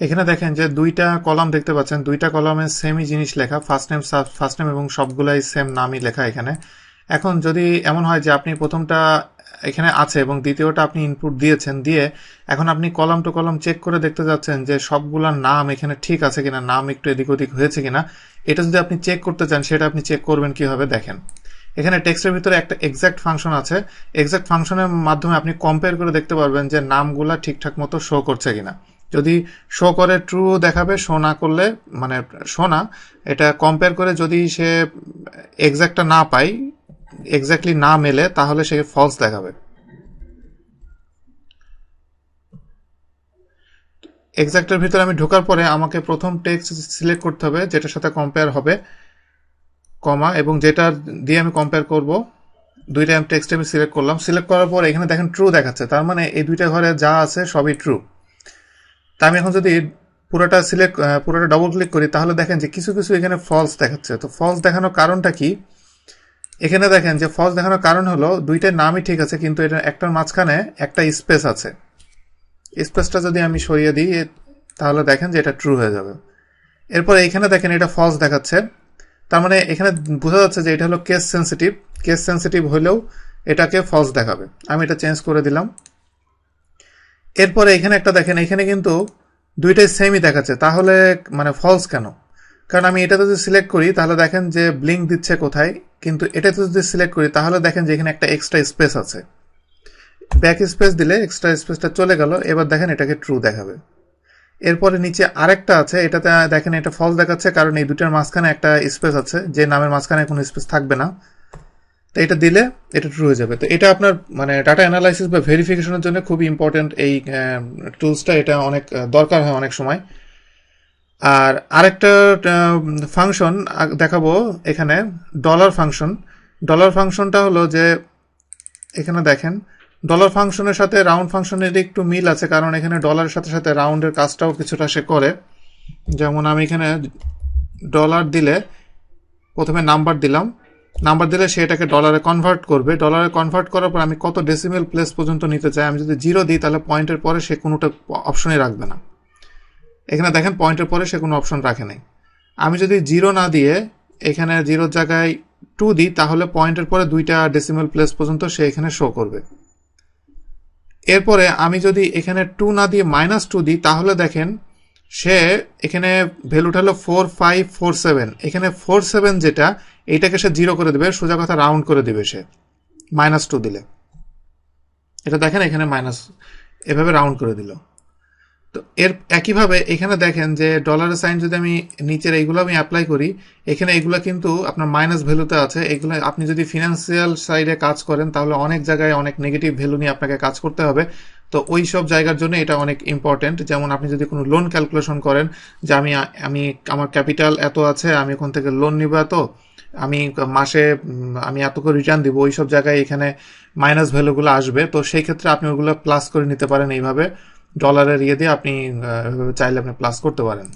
এখানে দেখেন যে দুইটা কলাম দেখতে পাচ্ছেন, দুইটা কলামে সেমই জিনিস লেখা, ফার্স্ট নেম এবং সবগুলাই সেম নামই লেখা এখানে। এখন যদি এমন হয় যে আপনি প্রথমটা এখানে আছে এবং দ্বিতীয়টা আপনি ইনপুট দিয়েছেন, দিয়ে এখন আপনি কলাম টু কলাম চেক করে দেখতে যাচ্ছেন যে সবগুলার নাম এখানে ঠিক আছে কিনা, নাম একটু এদিক ওদিক হয়েছে কিনা, এটা যদি আপনি চেক করতে চান সেটা আপনি চেক করবেন কিভাবে দেখেন। এখানে টেক্সটের ভিতরে একটা এক্সাক্ট ফাংশন আছে, এক্সাক্ট ফাংশনের মাধ্যমে আপনি কম্পেয়ার করে দেখতে পারবেন যে নামগুলা ঠিকঠাক মতো শো করছে কিনা। যদি শো করে ট্রু দেখাবে, শো না করলে মানে শো না, এটা কম্পেয়ার করে যদি সে এক্সাক্টটা না পাই, এক্স্যাক্টলি না মেলে, তাহলে সে ফলস দেখাবে। এক্সাক্টের ভিতরে আমি ঢোকার পরে আমাকে প্রথম টেক্সট সিলেক্ট করতে হবে যেটার সাথে কম্পেয়ার হবে, কমা, এবং যেটা দিয়ে আমি কম্পেয়ার করব, দুইটা টেক্সট আমি সিলেক্ট করলাম। সিলেক্ট করার পর এখানে দেখেন ট্রু দেখাচ্ছে, তার মানে এই দুইটা ঘরে যা আছে সবই ট্রু। তা আমি এখন যদি পুরোটা ডবল ক্লিক করি, তাহলে দেখেন যে কিছু কিছু এখানে ফলস দেখাচ্ছে। তো ফলস দেখানোর কারণটা কি? এখানে দেখেন যে ফলস দেখানোর কারণ হলো দুইটার নামই ঠিক আছে, কিন্তু এটা একটার মাঝখানে একটা স্পেস আছে। স্পেসটা যদি আমি সরিয়ে দিই, তাহলে দেখেন যে এটা ট্রু হয়ে যাবে। এরপরে এখানে দেখেন এটা ফলস দেখাচ্ছে, তার মানে এখানে বোঝা যাচ্ছে যে এটা হলো কেস সেন্সিটিভ। কেস সেন্সিটিভ হলেও এটাকে ফলস দেখাবে। আমি এটা চেঞ্জ করে দিলাম। এরপরে এখানে একটা দেখেন, এখানে কিন্তু দুইটাই সেমই দেখাচ্ছে, তাহলে মানে ফলস কেন? কারণ আমি এটাতে যদি সিলেক্ট করি তাহলে দেখেন যে ব্লিঙ্ক দিচ্ছে কোথায়, কিন্তু এটাতে যদি সিলেক্ট করি তাহলে দেখেন যে এখানে একটা এক্সট্রা স্পেস আছে। ব্যাক স্পেস দিলে এক্সট্রা স্পেসটা চলে গেল। এবার দেখেন এটাকে ট্রু দেখাবে। এরপরে নিচে আরেকটা আছে, এটাতে দেখেন এটা ফলস দেখাচ্ছে, কারণ এই দুটার মাঝখানে একটা স্পেস আছে, যে নামের মাঝখানে কোনো স্পেস থাকবে না। তো এটা দিলে এটা ট্রু হয়ে যাবে। তো এটা আপনার মানে ডাটা অ্যানালাইসিস বা ভেরিফিকেশনের জন্য খুবই ইম্পর্টেন্ট এই টুলসটা, এটা অনেক দরকার হয় অনেক সময়। আর আরেকটা ফাংশন দেখাবো এখানে, ডলার ফাংশন। ডলার ফাংশনটা হলো যে এখানে দেখেন ডলার ফাংশনের সাথে রাউন্ড ফাংশনের একটু মিল আছে, কারণ এখানে ডলারের সাথে সাথে রাউন্ডের কাজটাও কিছুটা সে করে। যেমন আমি এখানে ডলার দিলে প্রথমে নাম্বার দিলাম, নাম্বার দিলে সে এটাকে ডলারে কনভার্ট করবে। ডলারে কনভার্ট করার পর আমি কত ডেসিমেল প্লেস পর্যন্ত নিতে চাই, আমি যদি 0 দিই তাহলে পয়েন্টের পরে সে কোনোটা অপশনই রাখবে না। এখানে দেখেন পয়েন্টের পরে সে কোনো অপশন রাখে নাই। আমি যদি 0 না দিয়ে এখানে 0 জায়গায় 2 দিই, তাহলে পয়েন্টের পরে 2টা ডেসিমেল প্লেস পর্যন্ত সে এখানে শো করবে। এরপরে আমি যদি এখানে 2 না দিয়ে -2 দিই, তাহলে দেখেন সে এখানে ভ্যালুটা হলো 4547, এখানে 47 যেটা, এইটাকে সে 0 করে দেবে, সোজা কথা রাউন্ড করে দেবে সে -2 দিলে। এটা দেখেন এখানে মাইনাস, এভাবে রাউন্ড করে দিল। তো এর একইভাবে এখানে দেখেন যে ডলারের সাইন যদি আমি নিচের এইগুলো আমি অ্যাপ্লাই করি, এখানে এগুলো কিন্তু আপনার মাইনাস ভ্যালুতে আছে। এগুলো আপনি যদি ফিনান্সিয়াল সাইডে কাজ করেন তাহলে অনেক জায়গায় অনেক নেগেটিভ ভ্যালু নিয়ে আপনাকে কাজ করতে হবে। তো ওই সব জায়গার জন্য এটা অনেক ইম্পর্টেন্ট। যেমন আপনি যদি কোনো লোন ক্যালকুলেশন করেন যে আমি আমার ক্যাপিটাল এত আছে, আমি ওখান থেকে লোন নিব এত, আমি মাসে আমি এত করে রিটার্ন দিব, ওই সব জায়গায় এখানে মাইনাস ভ্যালুগুলো আসবে। তো সেই ক্ষেত্রে আপনি ওগুলো প্লাস করে নিতে পারেন এইভাবে, ডলারের ইয়ে দিয়ে আপনি চাইলে আপনি প্লাস করতে পারেন।